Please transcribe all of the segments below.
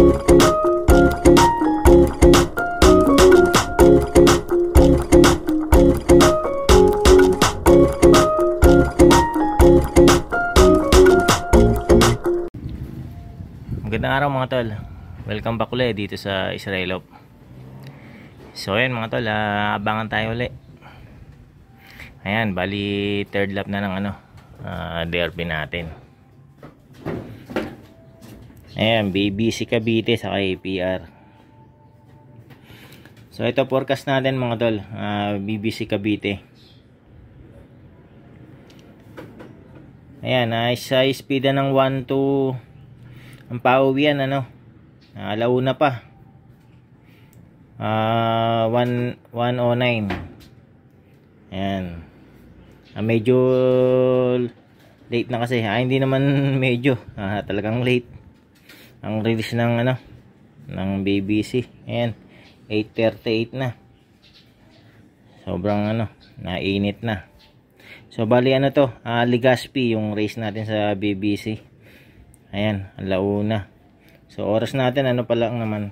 Magandang araw mga tol. Welcome back ulit dito sa Israelop. So ayan mga tol, abangan tayo ulit. Ayan, bali third lap na ng DRB natin. Ayan, BBC Cavite sa APR. So ito forecast natin mga tol, BBC Cavite. Ayan, sa speed ng 1-2 ang pauwian alauna pa 109. Ayan, medyo late na kasi hindi naman medyo talagang late ang release ng ng BBC. Ayan, 8:38 na, sobrang nainit na. So bali Legazpi yung race natin sa BBC. Ayan, alauna. So oras natin pa lang naman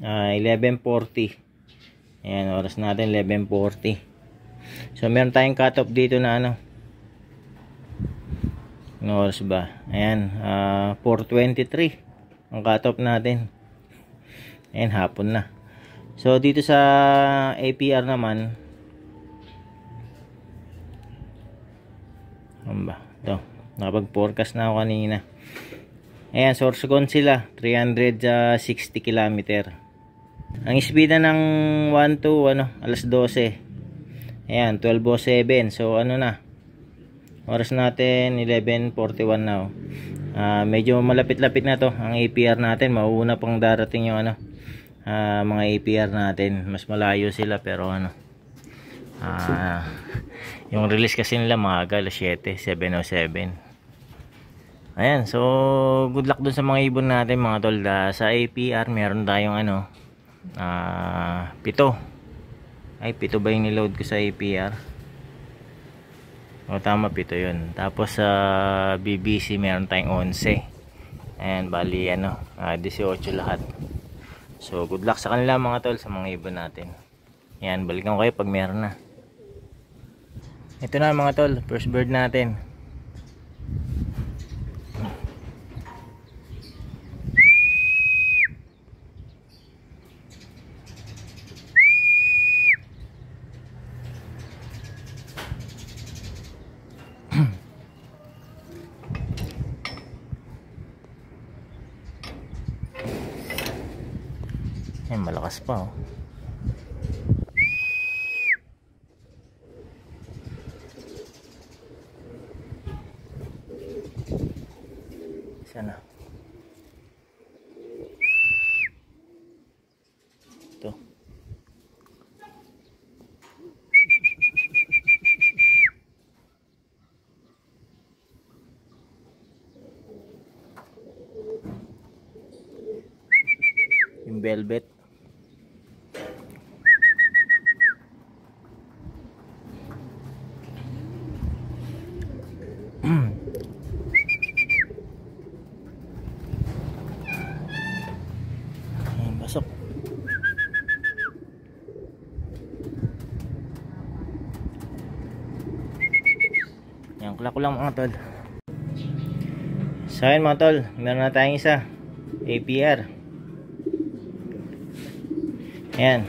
11:40. Ayan, oras natin 11:40. So meron tayong cut off dito na ano oras ba? Ayan, 4:23 ang cut off natin. Ayan, hapon na. So dito sa APR naman ito, nakapag-forecast na ako kanina. Ayan, Sorsogon sila 360 km. Ang speed na ng 1-2 alas 12. Ayan, 12:07. So na, oras natin 11:41 na. Medyo malapit-lapit na to ang APR natin. Mauuna pang darating yung mga APR natin. Mas malayo sila pero yung release kasi nila maaga, alas 7:07. Ayan, so good luck dun sa mga ibon natin mga tol. Sa APR meron tayong 7. Ay, 7 ba yung niload ko sa APR? O tama, 7 yun. Tapos sa BBC meron tayong 11. Ayan, bali 18 lahat. So good luck sa kanila mga tol, sa mga ibon natin. Ayan, balikan ko kayo pag meron na. Ito na mga tol, first bird natin. Ayan, malakas pa oh. Sana ito yung velvet. Pasok. Yan, kulak ko lang mga tol. So ayun mga tol, meron na tayong isa APR. Ayan,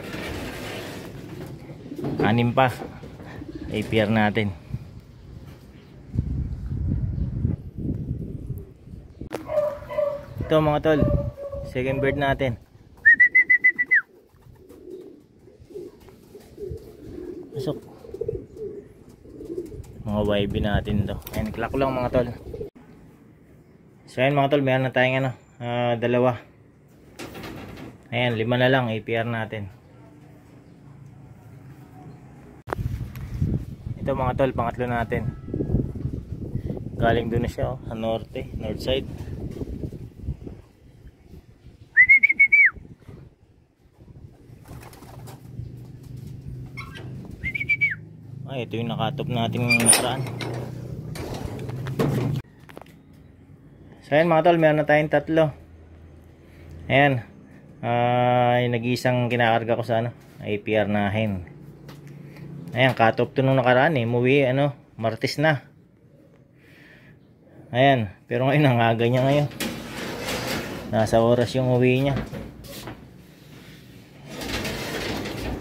6 pa APR natin. Ito mga tol, second bird natin. Pasok. Mga YB natin to. Ayan, nagklak ko lang mga tol. So ayan mga tol, meron na tayong 2. Ayan, 5 na lang APR natin. Ito mga tol, pangatlo natin. Galing doon na siya sa north side. Ay, ito yung nakatop natin nakaraan. So ayan mga tol, meron na tayong 3. Ayan. Yung nag-iisang kinakarga ko sa APR na hen. Ayan, cut off to nung nakaraan umuwi Martes na. Ayan, pero ngayon ang aga niya ngayon. Nasa oras yung uwi niya.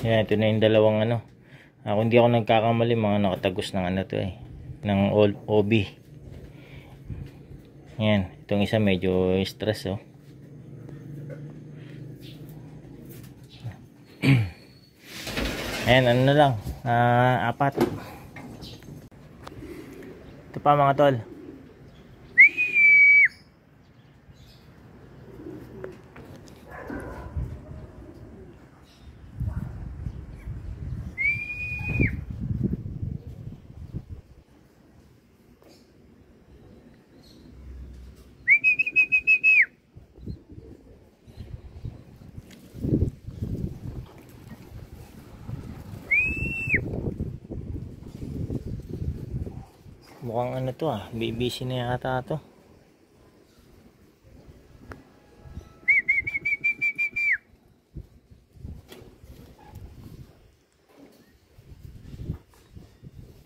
Ayan, ito na yung dalawang kung hindi ako nagkakamali, mga nakatagos ng ng OB. Ayan, itong isa medyo stress Ayan, na lang, 4. Ito pa mga tol. Mukhang to BBC na yata to.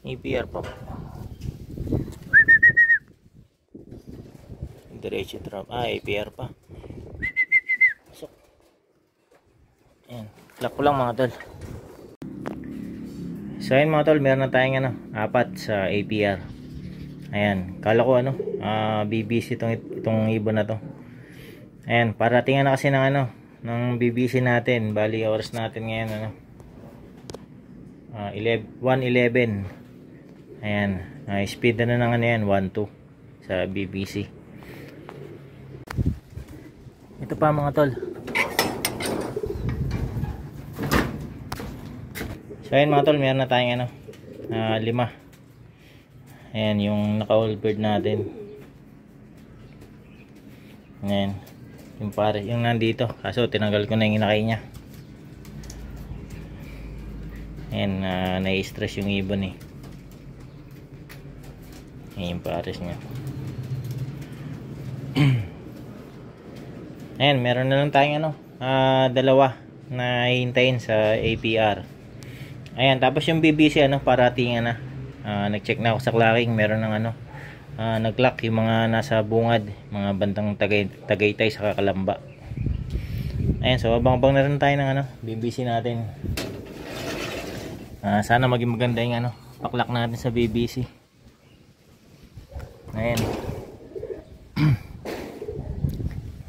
APR pa. Diretso drop. APR pa. So, ayan. Lock ko lang mga tol. So ayan mga tol, meron na tayong 4 sa APR. Ayan, kala ko BBC itong ibon na to. Ayan, parating na kasi ng ng BBC natin. Bali oras natin ngayon 1:11. Ayan, speed na ng yan 1:2 sa BBC. Ito pa mga tol. So ayan mga tol, meron na tayong 5. Ayan yung naka-all bird natin. Ayan yung pare, yung nandito, kaso tinanggal ko na yung inakay niya. Ayan, nai-stress yung ibon Ayan yung pares niya. Ayan, meron na lang tayong 2 na hihintayin sa APR. Ayan, tapos yung BBC parating nag-check na ako sa clacking, meron ng nag-clock yung mga nasa bungad, mga bantang Tagaytay sa Kakalamba. Ayan, so abang-abang na rin tayo ng BBC natin. Sana maging maganda yung paklak natin sa BBC. Ayan.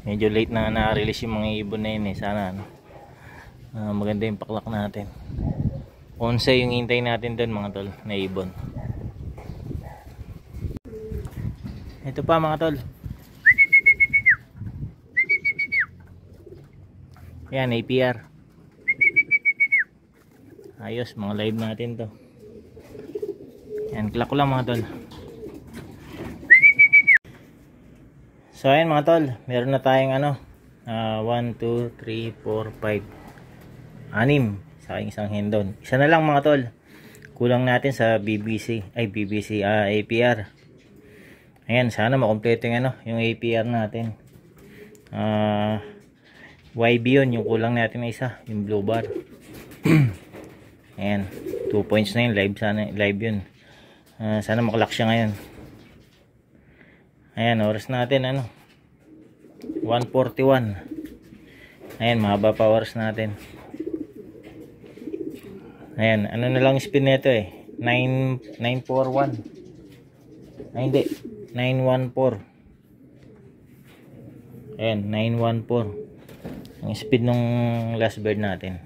Medyo late na na-release yung mga ibon na yun sana maganda yung paklak natin. 11 yung hintay natin doon mga tol na ibon. Ito pa mga tol. Ayan, APR. Ayos, mga live natin to. Ayan, clock ko lang mga tol. So ayan mga tol, meron na tayong 1, 2, 3, 4, 5, 6 sa aking isang hendon. Isa na lang mga tol. Kulang natin sa BBC, APR. Ayan, sana makompleto yung APR natin. YB yun, yung kulang natin na isa, yung blue bar. Ayan, 2 points na yun, live yun. Sana makalak siya ngayon. Ayan, oras natin 1:41. Ayan, mahaba pa oras natin. Ayan, na lang spin nito 941. Ay hindi, 914. Ayan, 914 ang speed nung last bird natin.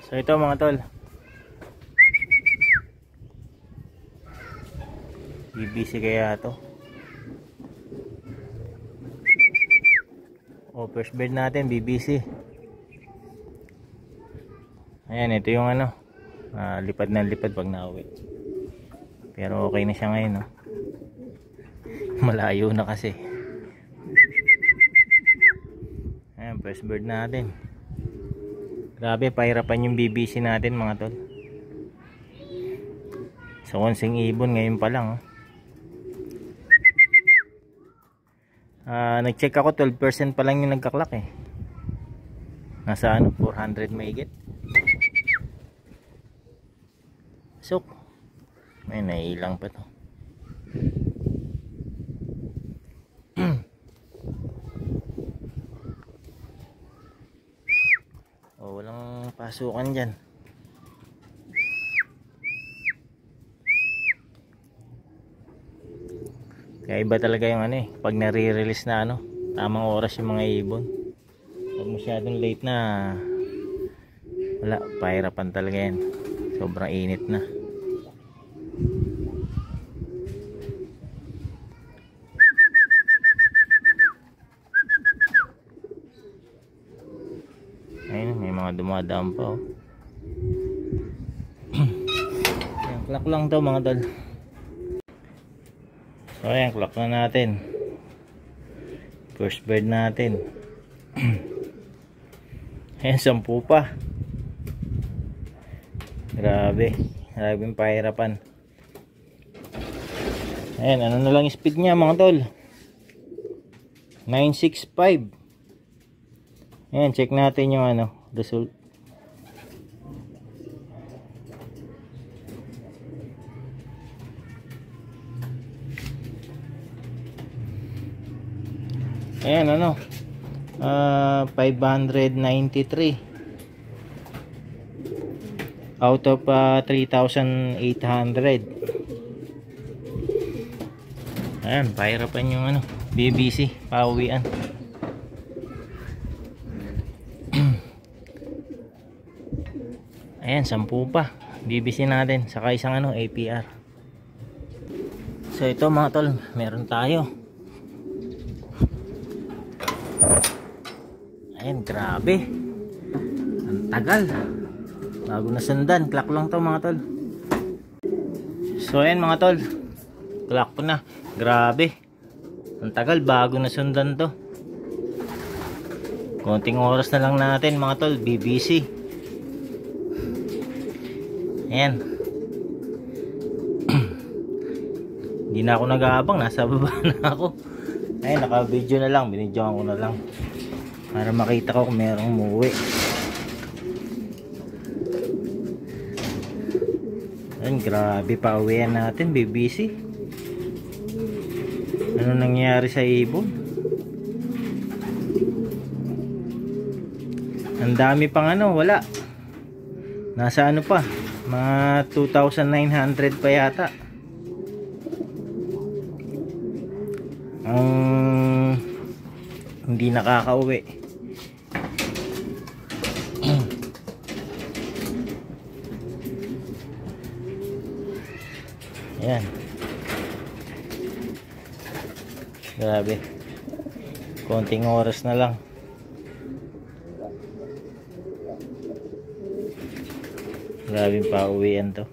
So ito mga tol, BBC kaya to. First bird natin BBC. Ayan, ito yung lipad na lipad pag nauwi. Pero okay na siya ngayon malayo na kasi. Ayan, first bird natin. Grabe, pahirapan yung BBC natin mga tol. Sa konseng ibon ngayon pa lang Nag-check ako, 12% pa lang yung nagka-clock eh. Nasa ano, 400 mahigit. So, may nailang pa to. Oh, walang pasukan dyan. Kaya iba talaga yung ano eh, pag nare-release na ano, tamang oras yung mga ibon. Pag masyadong late na, wala, pahirapan talaga yan. Sobrang init na. Ayun, may mga dumadaan pa oh. Ayan, clock lang to mga tol. So ayan, clock na natin. First bird natin. Ayan, 10 pa. Grabe, grabing pahirapan. Ayan, ano na lang speed niya mga tol, 965. Ayan, check natin yung ano, result. Ayan, ano, 593 out of 3,800. Ayan, pahirapan yung ano, BBC, pauwian. Ayan, 10 pa BBC natin, saka isang ano, APR. So ito mga tol, meron tayo. Ayan, grabe, ang tagal bago nasundan. Clock lang to mga tol. So ayan mga tol, clock ko na. Grabe, ang tagal bago nasundan to. Konting oras na lang natin mga tol, BBC. Ayan. Hindi na ako nag-aabang, nasa baba na ako. Ayun, naka-video na lang, binidyoan ko na lang para makita ko kung merong umuwi. Ayun, grabe, pauwian natin, BBC. Ano nangyari sa ibon? Ang dami pang ano, wala. Nasa ano pa, mga 2,900 pa yata. Hindi nakakauwi. Ayan, grabe, konting oras na lang. Grabe pa uwian to.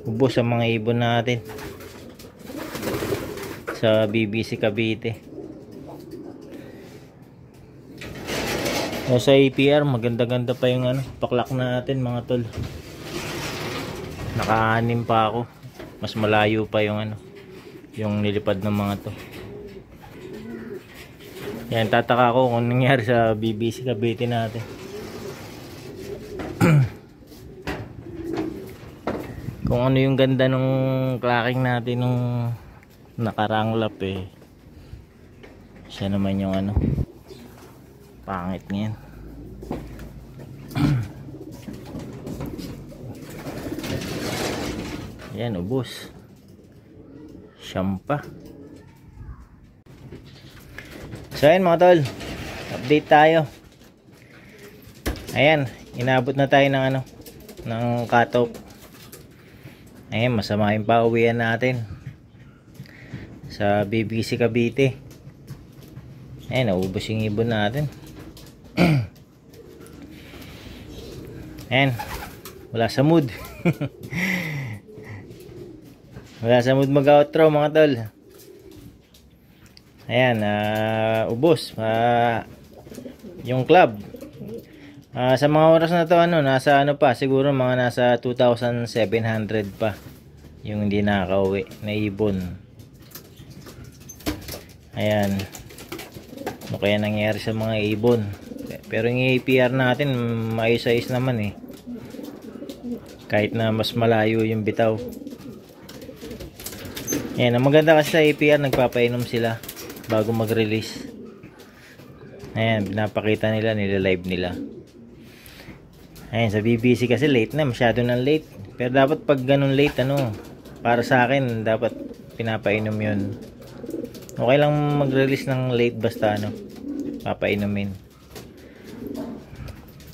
Ubos ang mga ibon natin sa BBC Cavite. So, sa APR maganda-ganda pa yung ano, paklak natin mga tol. Naka-anim pa ako. Mas malayo pa yung ano, yung nilipad ng mga to. Yan, tataka ko kung nangyari sa BBC Cavite natin. Kung ano yung ganda nung clacking natin nung nakaraang lap eh, siya naman yung ano, pangit niyan. Yan, ubos. Siyam pa. So ayan mga tol, update tayo. Ayan, inabot na tayo ng ano, ng cutoff. Ayan, masama yung pauwian natin sa BBC Cavite. Ayan, naubos yung ibon natin. Ayan, wala sa mood. Wala sa mood mag-outro mga tol. Ayan, ubos yung club. Sa mga oras na to ano, nasa ano pa, siguro mga nasa 2,700 pa yung hindi nakakauwi na ibon. Ayan. Ano kaya nangyari sa mga ibon? Pero yung APR natin maayos-ayos naman eh. Kahit na mas malayo yung bitaw. Ayan, ang maganda kasi sa APR, nagpapainom sila bago mag-release. Ayan, pinapakita nila, nilalive nila. Ayan, sa BBC kasi late na, masyado na late. Pero dapat pag ganun late, para sa akin, dapat pinapainom yun. Okay lang mag-release ng late basta papainumin.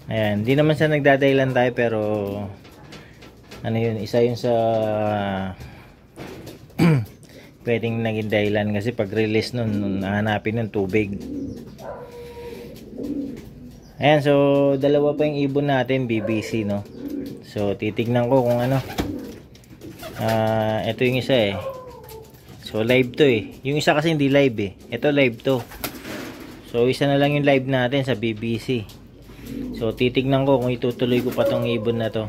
Ayan, hindi naman sa nagdadailan tayo pero yun, isa yun sa pwedeng naging dahilan kasi pag release nun nahanapin ng tubig. Ayan, so dalawa pa yung ibon natin BBC, no? So titignan ko kung ito yung isa eh. So live to eh. Yung isa kasi hindi live eh. Ito live to. So isa na lang yung live natin sa BBC. So titignan ko kung itutuloy ko pa tong ibon na to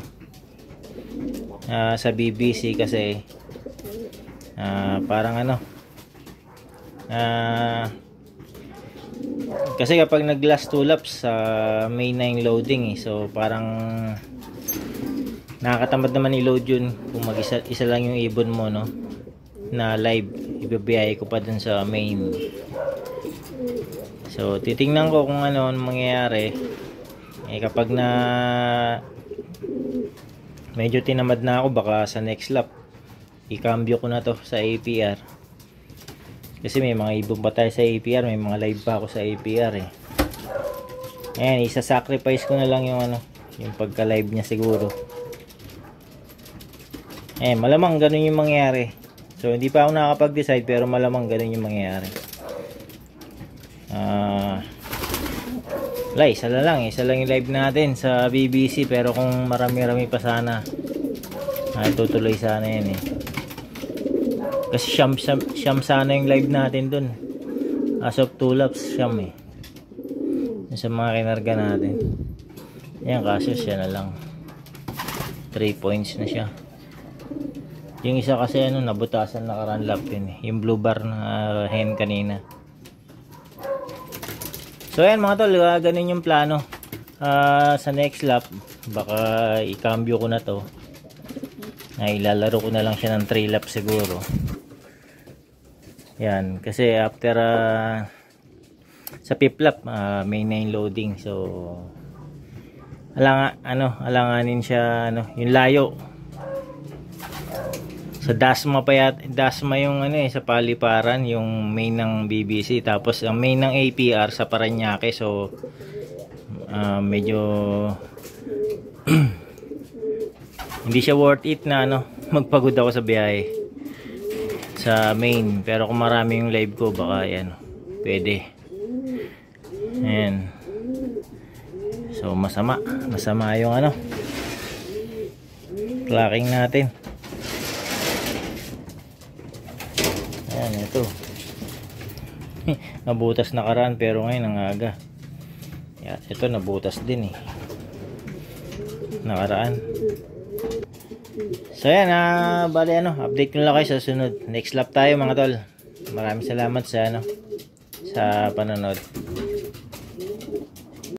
sa BBC kasi parang kasi kapag nag last 2 laps may 9 loading eh. So parang nakakatamad naman i-load yun kung isa lang yung ibon mo, no, na live. Ibibiyay ko pa dun sa main. So titingnan ko kung ano mangyayari kapag na medyo tinamad na ako, baka sa next lap i-cambio ko na to sa APR kasi may mga ibon pa tayo sa APR, may mga live pa ako sa APR eh. Ayan, isa-sacrifice ko na lang yung yung pagka live niya siguro. Malamang ganun yung mangyayari. So hindi pa ako nakakapag-decide pero malamang ganun yung mangyayari. Isa lang yung live natin sa BBC pero kung marami-rami pa sana tutuloy sana yan eh. Kasi siyam sana yung live natin dun. As of 2 laps siyam eh. Sa mga kinarga natin. Ayan, kaso siya na lang 3 points na siya. Yung isa kasi nabutasan na run lap yun eh. Yung blue bar na hen kanina. So ayan mga tol, ganun yung plano. Sa next lap baka i-cambio ko na to. Ilalaro ko na lang siya ng 3 laps siguro. Yan, kasi after sa 5th lap may 9 loading. So alanganin siya yung layo. Sa Dasma Dasma yung sa paliparan, yung main ng BBC, tapos ang main ng APR sa Parañaque. So medyo hindi siya worth it na magpagod ako sa biyahe sa main. Pero kung marami yung live ko, baka pwede. Ayan. So masama yung clocking natin. Ayan, ito nabutas na karaan pero ngayon ang aga. Yan, ito nabutas din eh nakaraan. So yan, bali update ko lang kayo sa sunod. Next lap tayo mga tol. Maraming salamat sa sa panonood.